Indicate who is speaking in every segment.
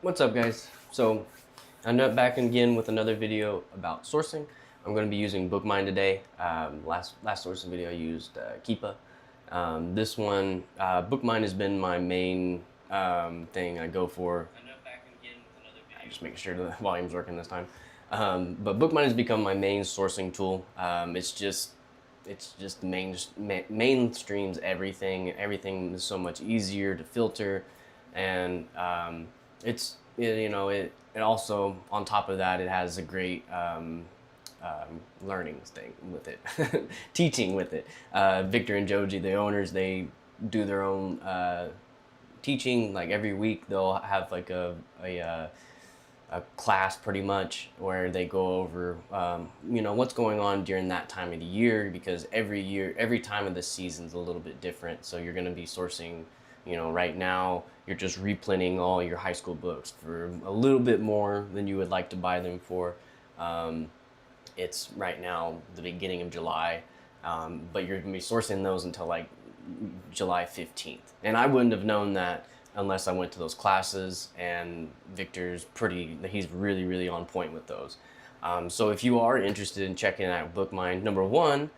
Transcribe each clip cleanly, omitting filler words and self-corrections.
Speaker 1: What's up, guys? So I'm back again with another video about sourcing. I'm going to be using Bookmine today. Last sourcing video I used Keepa. This one, Bookmine has been my main thing I go for. I'm just making sure the volume's working this time. But Bookmine has become my main sourcing tool. It's just mainstreams everything. Everything is so much easier to filter, and it also, on top of that, it has a great learning thing with it, teaching with it. Victor and Joji, the owners, they do their own teaching. Like every week, they'll have like a class pretty much where they go over what's going on during that time of the year, because every time of the season is a little bit different. So you're going to be sourcing, right now you're just reprinting all your high school books for a little bit more than you would like to buy them for. It's right now the beginning of July, but you're going to be sourcing those until like July 15th. And I wouldn't have known that unless I went to those classes, and he's really, really on point with those. So if you are interested in checking out Bookmine, number one,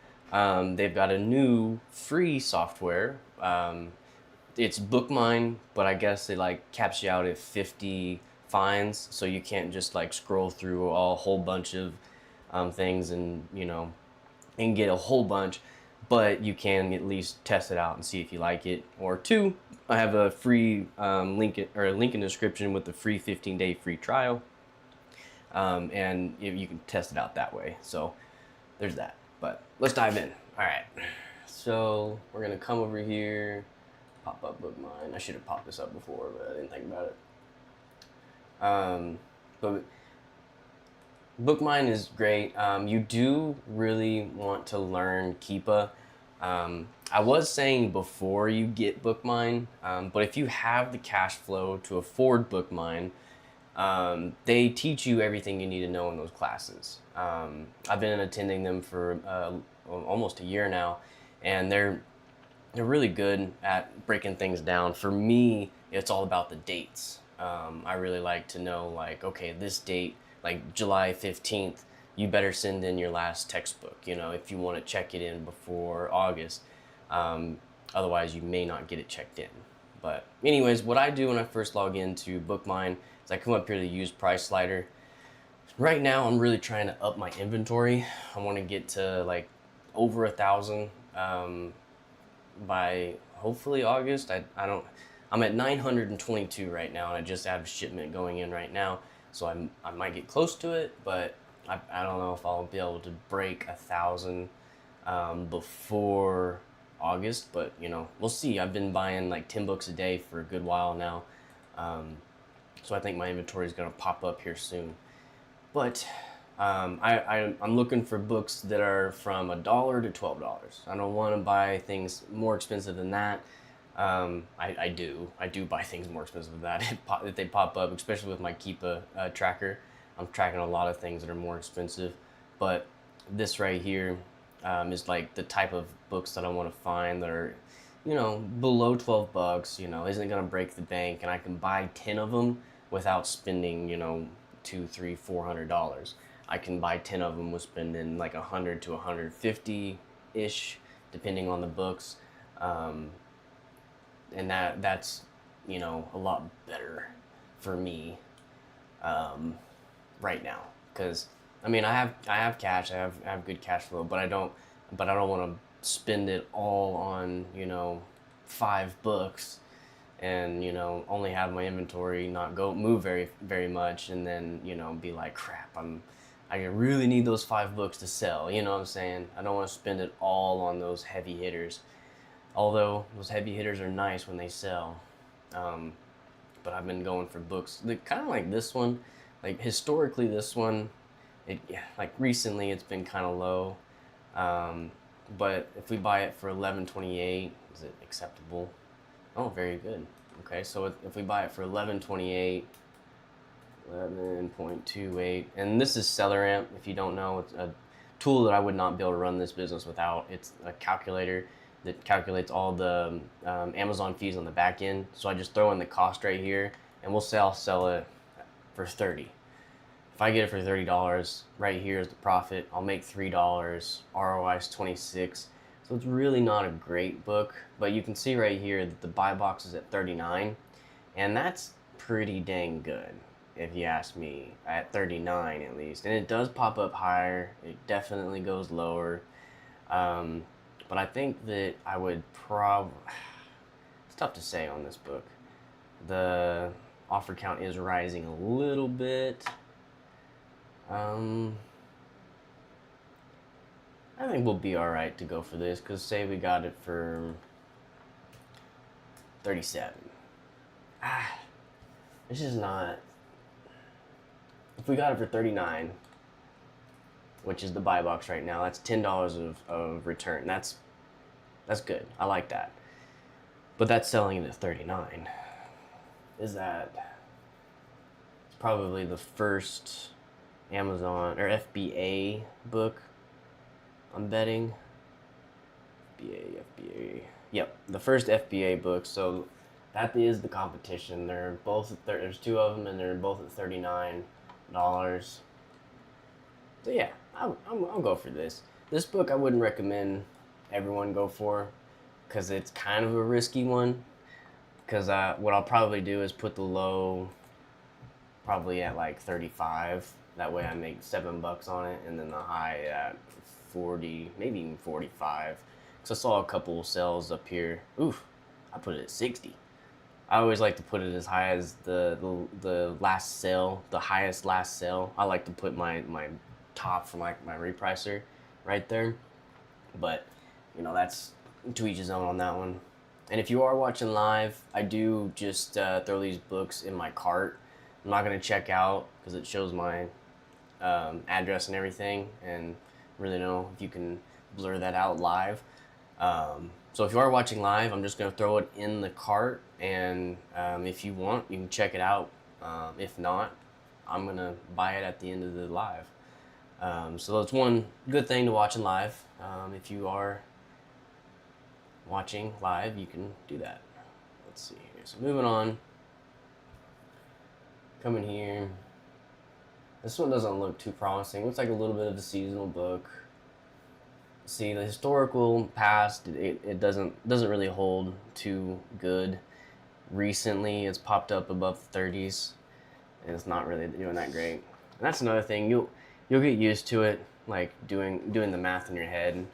Speaker 1: they've got a new free software. It's Bookmine, but I guess it like caps you out at 50 finds, so you can't just like scroll through a whole bunch of things and get a whole bunch, but you can at least test it out and see if you like it. Or two, I have a free link in the description with the free 15-day free trial, and you can test it out that way. So there's that. But let's dive in. All right. So we're gonna come over here, pop up Bookmine. I should have popped this up before, but I didn't think about it. But Bookmine is great. You do really want to learn Keepa. I was saying before you get Bookmine, but if you have the cash flow to afford Bookmine, they teach you everything you need to know in those classes. I've been attending them for almost a year now, and they're really good at breaking things down. For me, it's all about the dates. I really like to know, like, okay, this date, like July 15th, you better send in your last textbook, if you want to check it in before August. Otherwise, you may not get it checked in. But anyways, what I do when I first log into Bookmine is I come up here to the use price slider. Right now, I'm really trying to up my inventory. I want to get to like over 1,000 by hopefully August. I'm at 922 right now, and I just have shipment going in right now. So I might get close to it, but I don't know if I'll be able to break 1,000 before August, but we'll see. I've been buying like 10 books a day for a good while now, so I think my inventory is going to pop up here soon. But I'm looking for books that are from $1 to $12. I don't want to buy things more expensive than that. I do buy things more expensive than that if they pop up, especially with my Keepa tracker. I'm tracking a lot of things that are more expensive, but this right here is like the type of books that I want to find that are, below 12 bucks, isn't going to break the bank, and I can buy 10 of them without spending, $200, $300, $400. I can buy 10 of them with spending like 100 to 150-ish, depending on the books. And that's a lot better for me right now, because I have cash, I have good cash flow, but I don't want to spend it all on 5 books and only have my inventory not move very, very much, and then be like, crap, I really need those 5 books to sell. You know what I'm saying? I don't want to spend it all on those heavy hitters. Although those heavy hitters are nice when they sell, but I've been going for books kind of like this one. Like historically, this one, like recently, it's been kind of low. But if we buy it for $11.28, is it acceptable? Oh, very good. Okay, so if we buy it for $11.28, 11.28, and this is SellerAmp. If you don't know, it's a tool that I would not be able to run this business without. It's a calculator that calculates all the Amazon fees on the back end. So I just throw in the cost right here, and I'll sell it for 30. If I get it for $30, right here is the profit. I'll make $3. ROI is 26. So it's really not a great book, but you can see right here that the buy box is at 39, and that's pretty dang good, if you ask me, at 39 at least. And it does pop up higher. It definitely goes lower. But I think that I would it's tough to say on this book. The offer count is rising a little bit. I think we'll be all right to go for this, because say we got it for 37. This is not. If we got it for 39, which is the buy box right now, that's $10 of return. That's good. I like that. But that's selling it at 39. Is that? It's probably the first Amazon or FBA book, I'm betting. FBA. Yep, the first FBA book. So that is the competition. They're both there's two of them, and they're both at $39. So yeah, I'll go for this. This book I wouldn't recommend everyone go for, because it's kind of a risky one. Because what I'll probably do is put the low probably at like 35. That way I make $7 on it, and then the high at 40, maybe even 45. Because I saw a couple sales up here. Oof, I put it at 60. I always like to put it as high as the last sale, the highest last sale. I like to put my top from my repricer right there. But, that's to each his own on that one. And if you are watching live, I do just throw these books in my cart. I'm not going to check out, because it shows my address and everything, and really know if you can blur that out live. So if you are watching live, I'm just going to throw it in the cart, and if you want, you can check it out. If not, I'm going to buy it at the end of the live. So that's one good thing to watching live. If you are watching live, you can do that. Let's see here. So moving on. Coming here. This one doesn't look too promising. Looks like a little bit of a seasonal book. See, the historical past, it doesn't really hold too good. Recently, it's popped up above the 30s, and it's not really doing that great. And that's another thing. You'll get used to it, like doing the math in your head.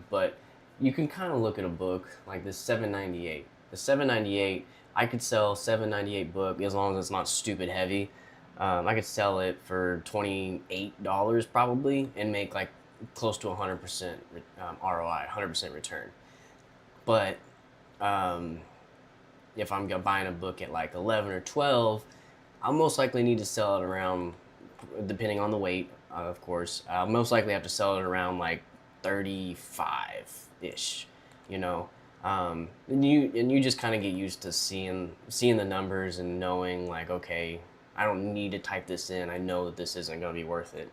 Speaker 1: But you can kind of look at a book like this $7.98. The $7.98, I could sell $7.98 book as long as it's not stupid heavy. I could sell it for $28 probably and make like close to 100% ROI, 100% return. But if I'm buying a book at like 11 or 12, I'll most likely need to sell it around, depending on the weight, of course. I'll most likely have to sell it around like 35-ish, and you just kind of get used to seeing the numbers and knowing like, okay, I don't need to type this in. I know that this isn't going to be worth it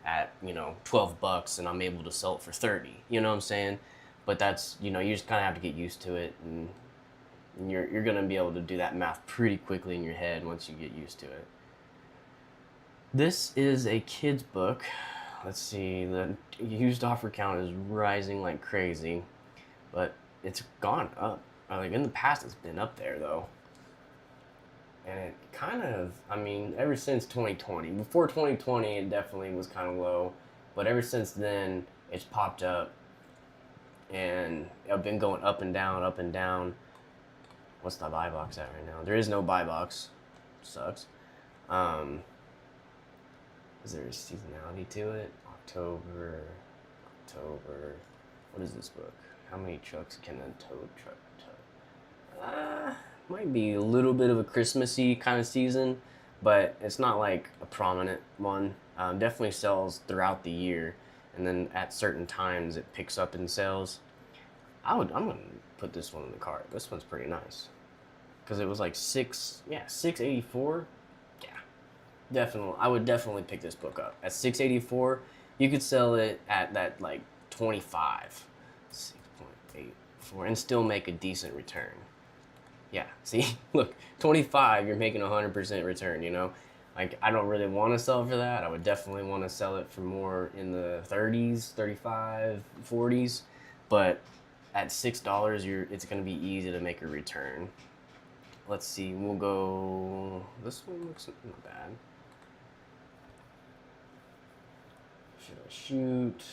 Speaker 1: at $12, and I'm able to sell it for 30. You know what I'm saying? But that's you just kind of have to get used to it, and you're going to be able to do that math pretty quickly in your head once you get used to it. This is a kid's book. Let's see, the used offer count is rising like crazy, but it's gone up. Like in the past, it's been up there though. And it kind of, ever since 2020. Before 2020, it definitely was kind of low, but ever since then, it's popped up, and I've been going up and down, up and down. What's the buy box at right now? There is no buy box. Sucks. Is there a seasonality to it? October. What is this book? How many trucks can a tow truck tow? Might be a little bit of a Christmassy kind of season, but it's not like a prominent one. Definitely sells throughout the year, and then at certain times it picks up in sales. I'm gonna put this one in the cart. This one's pretty nice, because it was like $6.84. Definitely, I would definitely pick this book up at $6.84. You could sell it at that like 25, 6.84, and still make a decent return. Yeah, see, look, 25, you're making 100% return, you know? Like, I don't really want to sell for that. I would definitely want to sell it for more in the 30s, 35, 40s. But at $6, it's going to be easy to make a return. Let's see, we'll go, this one looks not bad. Should I shoot?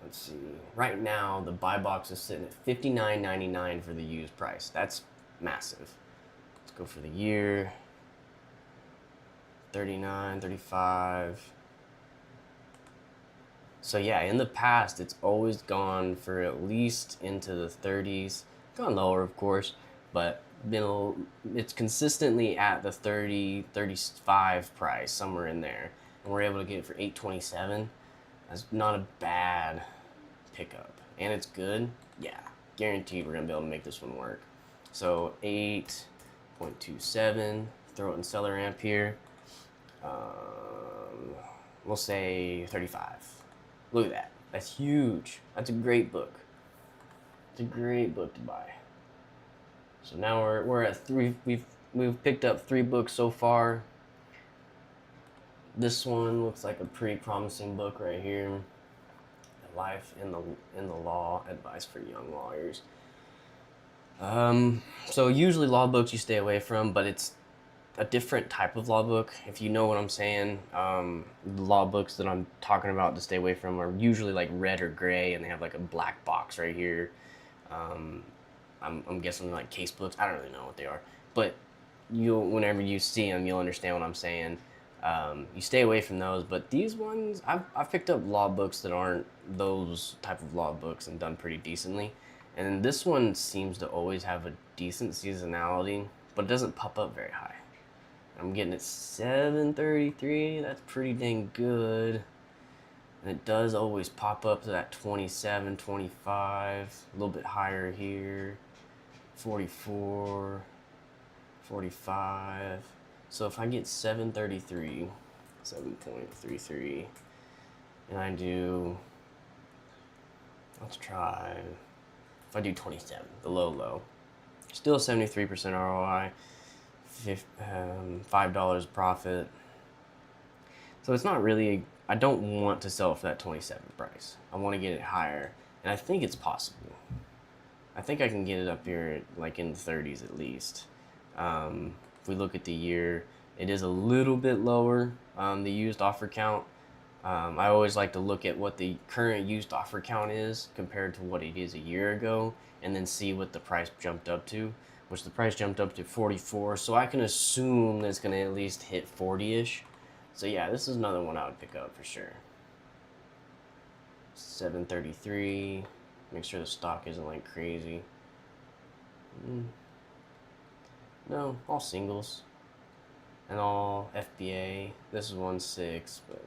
Speaker 1: Let's see. Right now, the buy box is sitting at $59.99 for the used price. That's massive. Let's go for the year. 39, 35. So yeah, in the past, it's always gone for at least into the 30s. Gone lower, of course, but it's consistently at the 30, 35 price, somewhere in there. And we're able to get it for $8.27. That's not a bad pickup. And it's good. Yeah, guaranteed we're gonna be able to make this one work. So 8.27, throw it in seller amp here. We'll say 35. Look at that. That's huge. That's a great book. It's a great book to buy. So now we're at 3. We've picked up 3 books so far. This one looks like a pretty promising book right here. Life in the Law, Advice for Young Lawyers. So usually law books you stay away from, but it's a different type of law book, if you know what I'm saying. The law books that I'm talking about to stay away from are usually like red or gray, and they have like a black box right here. I'm guessing like case books. I don't really know what they are, but whenever you see them, you'll understand what I'm saying. You stay away from those, but these ones, I've picked up law books that aren't those type of law books and done pretty decently. And this one seems to always have a decent seasonality, but it doesn't pop up very high. I'm getting it 733. That's pretty dang good. And it does always pop up to that 27, 25, a little bit higher here, 44, 45. So if I get 733, 7.33, and I do, let's try, if I do 27, the low, still 73% ROI, $5 profit. So it's not really, I don't want to sell for that 27 price. I want to get it higher, and I think it's possible. I think I can get it up here like in the 30s at least. If we look at the year, it is a little bit lower, the used offer count. I always like to look at what the current used offer count is compared to what it is a year ago, and then see what the price jumped up to, which the price jumped up to 44. So I can assume that it's going to at least hit 40-ish. So yeah, this is another one I would pick up for sure. 733. Make sure the stock isn't like crazy. No, all singles. And all FBA. This is 1.6, but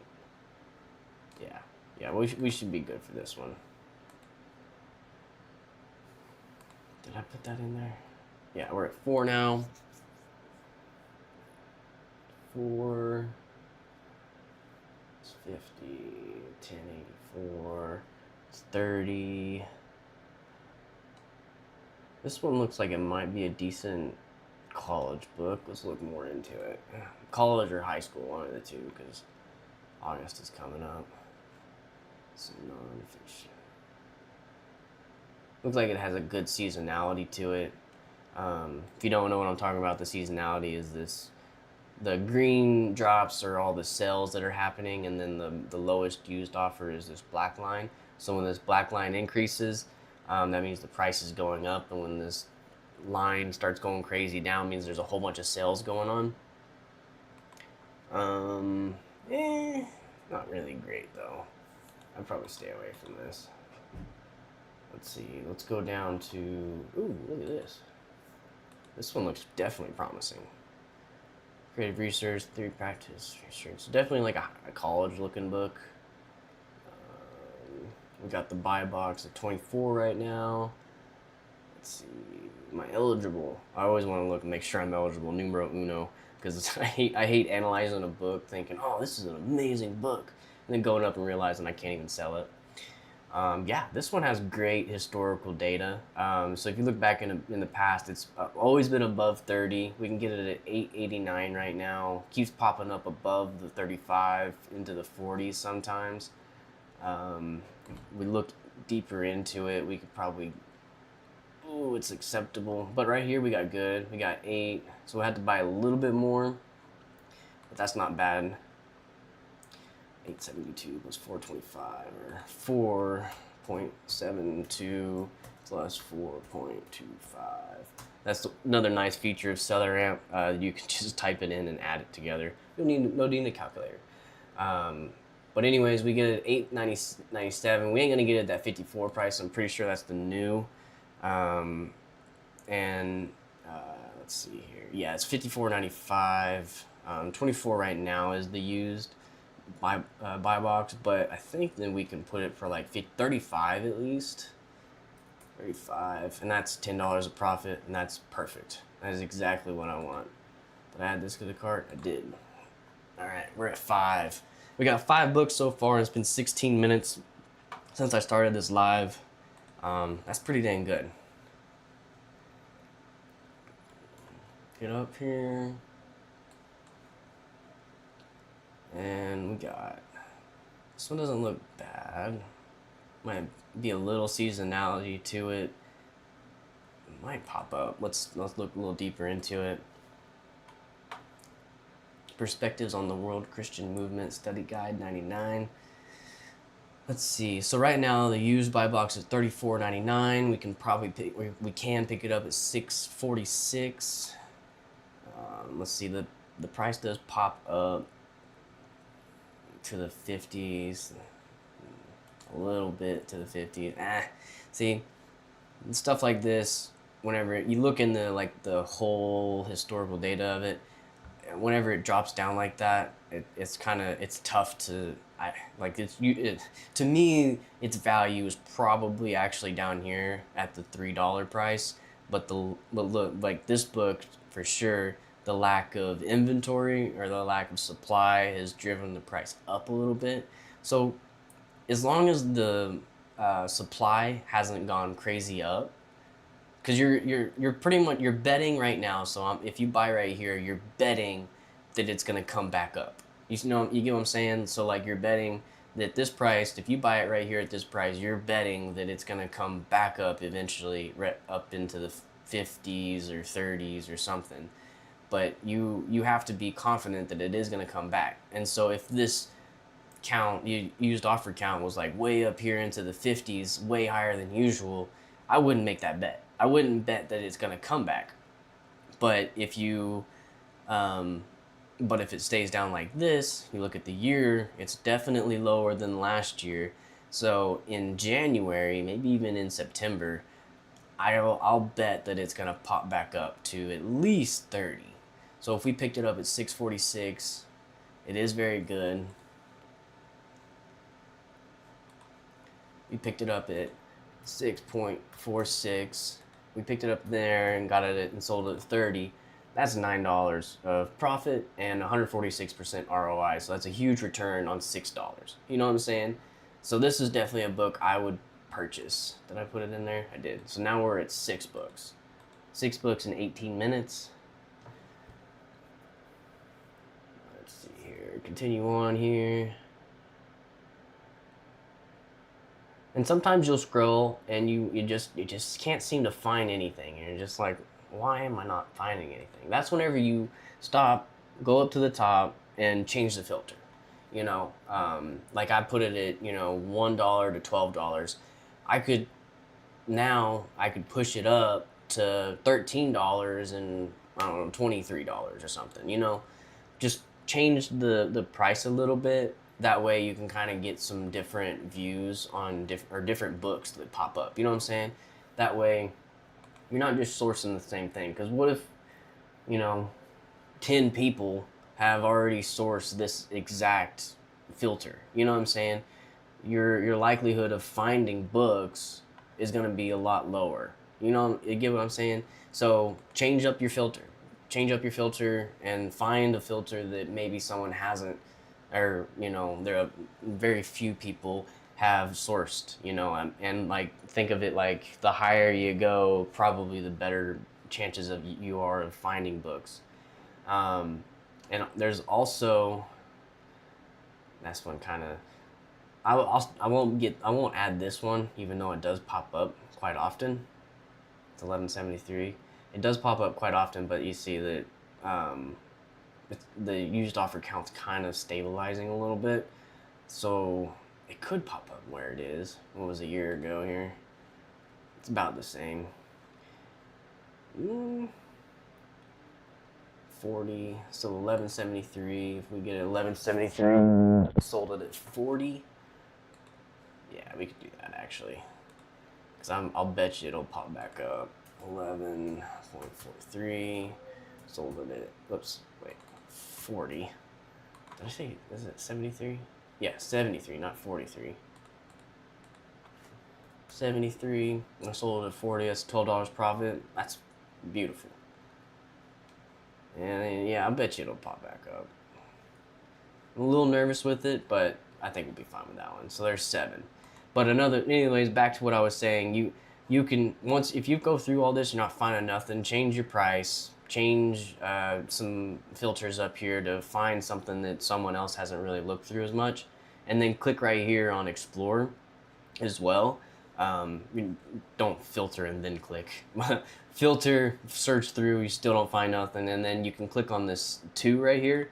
Speaker 1: yeah, we should be good for this one. Did I put that in there? Yeah, we're at 4 now. 4. It's 50. 1084. It's 30. This one looks like it might be a decent college book. Let's look more into it. College or high school, one of the two, because August is coming up. Some nonfiction. Looks like it has a good seasonality to it. If you don't know what I'm talking about, the seasonality is this. The green drops are all the sales that are happening, and then the lowest used offer is this black line. So when this black line increases, that means the price is going up, and when this line starts going crazy down, means there's a whole bunch of sales going on. Not really great though. I'd probably stay away from this. Let's see. Let's go down to. Ooh, look at this. This one looks definitely promising. Creative research, theory, practice, research. So definitely like a college-looking book. We got the buy box at 24 right now. Let's see. Am I eligible? I always want to look and make sure I'm eligible. Numero uno, because I hate analyzing a book, thinking, oh, this is an amazing book, and then going up and realizing I can't even sell it. Yeah, this one has great historical data. So if you look back in the past, it's always been above 30. We can get it at 889 right now. Keeps popping up above the 35 into the 40s sometimes. We look deeper into it, we could probably, oh, it's acceptable. But right here we got good. We got 8. So we had to buy a little bit more, but that's not bad. 872 plus 425, or 4.72 plus 4.25. That's another nice feature of Seller Amp. You can just type it in and add it together. You don't need, no need a calculator. But anyways, we get it at $897. We ain't gonna get it at that 54 price. I'm pretty sure that's the new. And let's see here. Yeah, it's $54.95. 24 right now is the used buy box, but I think then we can put it for like 35 at least. 35, and that's $10 of profit, and that's perfect. That is exactly what I want. Did I add this to the cart? I did. All right, we're at 5. We got 5 books so far, and it's been 16 minutes since I started this live. That's pretty dang good. Get up here. And we got, this one doesn't look bad. Might be a little seasonality to it. It might pop up. Let's look a little deeper into it. Perspectives on the World Christian Movement Study Guide 99. Let's see. So right now the used buy box is $34.99. We can probably pick it up at $6.46. Let's see, the price does pop up to the 50s, a little bit to the 50s. See, stuff like this, whenever you look in the whole historical data of it, whenever it drops down like that, it's tough to, to me, its value is probably actually down here at the $3 price, but look, like this book for sure, the lack of inventory or the lack of supply has driven the price up a little bit. So as long as the supply hasn't gone crazy up, because you're pretty much, you're betting right now. So if you buy right here, you're betting that it's gonna come back up. You get what I'm saying? So like you're betting that this price, if you buy it right here at this price, you're betting that it's gonna come back up eventually, up into the 50s or 30s or something. But you have to be confident that it is going to come back. And so if this used offer count was like way up here into the 50s, way higher than usual, I wouldn't make that bet. I wouldn't bet that it's going to come back. But if it stays down like this, you look at the year, it's definitely lower than last year. So in January, maybe even in September, I'll bet that it's going to pop back up to at least 30. So if we picked it up at 646, it is very good. We picked it up at 6.46. We picked it up there and got it and sold it at 30. That's $9 of profit and 146% ROI. So that's a huge return on $6. You know what I'm saying? So this is definitely a book I would purchase. Did I put it in there? I did. So now we're at 6 books. 6 books in 18 minutes. Let's see here. Continue on here. And sometimes you'll scroll and you just can't seem to find anything. And you're just like, why am I not finding anything? That's whenever you stop, go up to the top, and change the filter. You know, like I put it at, $1 to $12. I could push it up to $13 and I don't know, $23 or something. Just change the price a little bit. That way you can kind of get some different views on different books that pop up. You know what I'm saying? That way you're not just sourcing the same thing. Because what if, 10 people have already sourced this exact filter? You know what I'm saying? Your likelihood of finding books is going to be a lot lower. You get what I'm saying? So change up your filter. Change up your filter and find a filter that maybe someone hasn't, or there are very few people have sourced, and like think of it like the higher you go, probably the better chances of you are of finding books. And there's also that's one kind of I won't add this one, even though it does pop up quite often. It's 1173. It does pop up quite often, but you see that the used offer count's kind of stabilizing a little bit, so it could pop up where it is. What was a year ago here? It's about the same. 40, so 1173. If we get it 1173, sold it at 40. Yeah, we could do that actually, because I'll bet you it'll pop back up. 11.43, sold it at, whoops, wait, 40. Did I say, is it 73? Yeah, 73, not 43. 73, I sold it at 40, that's $12 profit. That's beautiful. And yeah, I bet you it'll pop back up. I'm a little nervous with it, but I think we'll be fine with that one. So there's 7. But anyways, back to what I was saying, you can, if you go through all this and not finding nothing, change your price, change some filters up here to find something that someone else hasn't really looked through as much, and then click right here on Explore as well. Don't filter and then click. Filter, search through, you still don't find nothing, and then you can click on this 2 right here.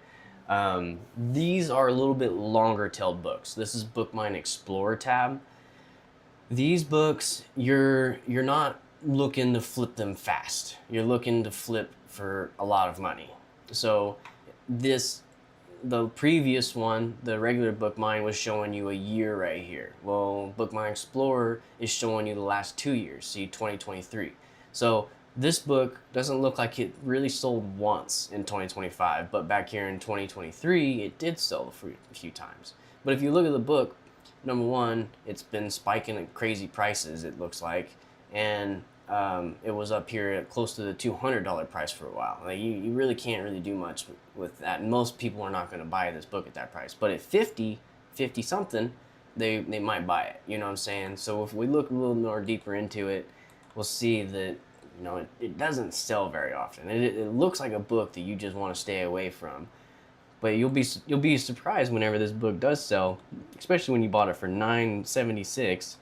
Speaker 1: These are a little bit longer tailed books. This is Bookmine Explorer tab. These books, you're not looking to flip them fast. You're looking to flip for a lot of money. So the previous one, the regular Bookmine, was showing you a year right here. Well, Bookmine Explorer is showing you the last 2 years, see 2023. So this book doesn't look like it really sold once in 2025, but back here in 2023, it did sell a few times. But if you look at the book, number one, it's been spiking at crazy prices, it looks like, and it was up here at close to the $200 price for a while. Like you really can't really do much with that. Most people are not going to buy this book at that price, but at 50 something, they might buy it. You know what I'm saying? So if we look a little more deeper into it, we'll see that it doesn't sell very often. It looks like a book that you just want to stay away from. But you'll be surprised whenever this book does sell, especially when you bought it for $9.76.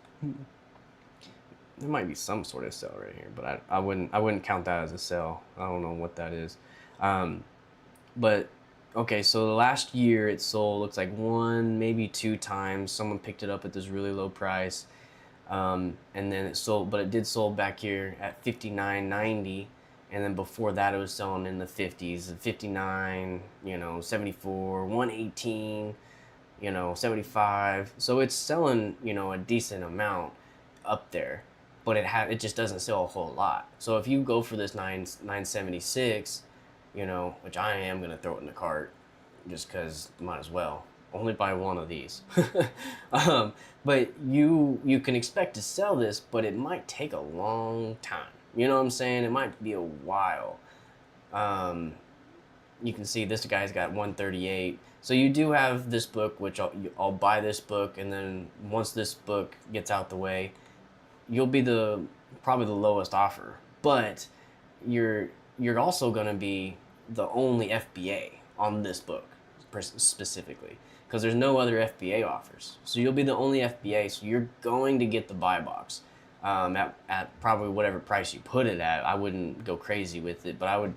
Speaker 1: There might be some sort of sale right here, but I wouldn't count that as a sale. I don't know what that is. But okay, so the last year it sold, looks like 1, maybe 2 times. Someone picked it up at this really low price, and then it sold. But it did sold back here at $59.90. And then before that, it was selling in the 50s, 59, 74, 118, 75. So it's selling, a decent amount up there, but it just doesn't sell a whole lot. So if you go for this 976, which I am gonna throw it in the cart, just because might as well. Only buy one of these. But you can expect to sell this, but it might take a long time. You know what I'm saying? It might be a while. You can see this guy's got 138. So you do have this book, which I'll buy this book, and then once this book gets out the way, you'll be probably the lowest offer. But you're also gonna be the only FBA on this book specifically, because there's no other FBA offers. So you'll be the only FBA. So you're going to get the buy box. At probably whatever price you put it at. I wouldn't go crazy with it, but I'd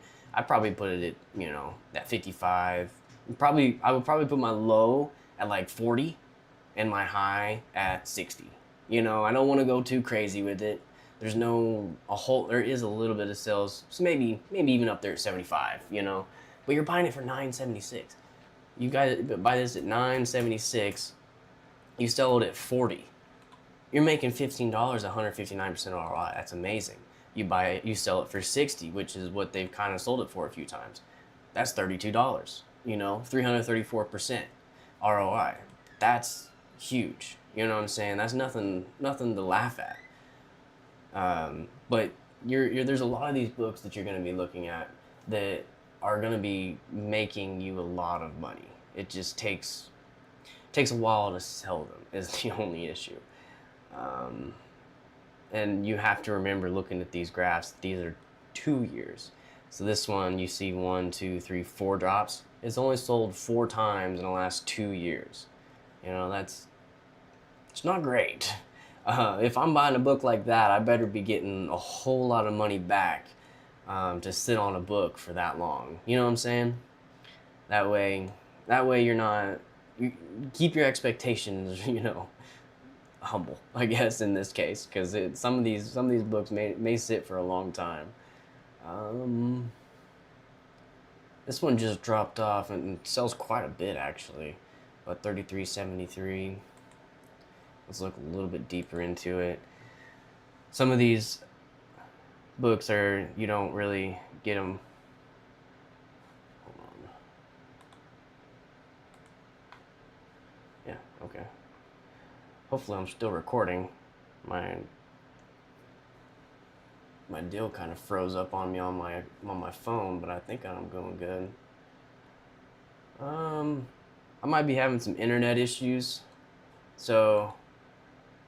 Speaker 1: probably put it at, at 55. I would probably put my low at like 40 and my high at 60. I don't want to go too crazy with it. There is a little bit of sales, so maybe even up there at 75, but you're buying it for $9.76. You guys buy this at $9.76, you sell it at 40. You're making $15, 159% ROI. That's amazing. You sell it for 60, which is what they've kind of sold it for a few times. That's $32, 334% ROI. That's huge. You know what I'm saying? That's nothing to laugh at. But there's a lot of these books that you're going to be looking at that are going to be making you a lot of money. It just takes, takes a while to sell them is the only issue. Um, and you have to remember, looking at these graphs, these are 2 years. So this one, you see 1, 2, 3, 4 drops. It's only sold 4 times in the last 2 years. You know, it's not great. If I'm buying a book like that, I better be getting a whole lot of money back to sit on a book for that long. You know what I'm saying? That way you're not, you keep your expectations, humble, I guess, in this case, because some of these books may sit for a long time. This one just dropped off and sells quite a bit, actually, about 33.73. Let's look a little bit deeper into it. Some of these books you don't really get them. Hold on. Yeah, okay. Hopefully I'm still recording. My deal kind of froze up on me on my phone, but I think I'm going good. I might be having some internet issues, so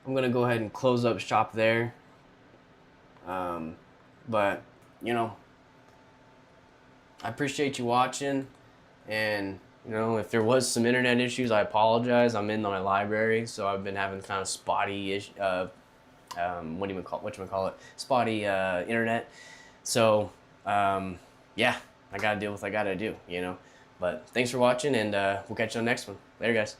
Speaker 1: I'm gonna go ahead and close up shop there. But I appreciate you watching, and if there was some internet issues, I apologize. I'm in my library, so I've been having kind of spotty spotty internet. So yeah, I gotta deal with what I gotta do. But thanks for watching, and we'll catch you on the next one. Later, guys.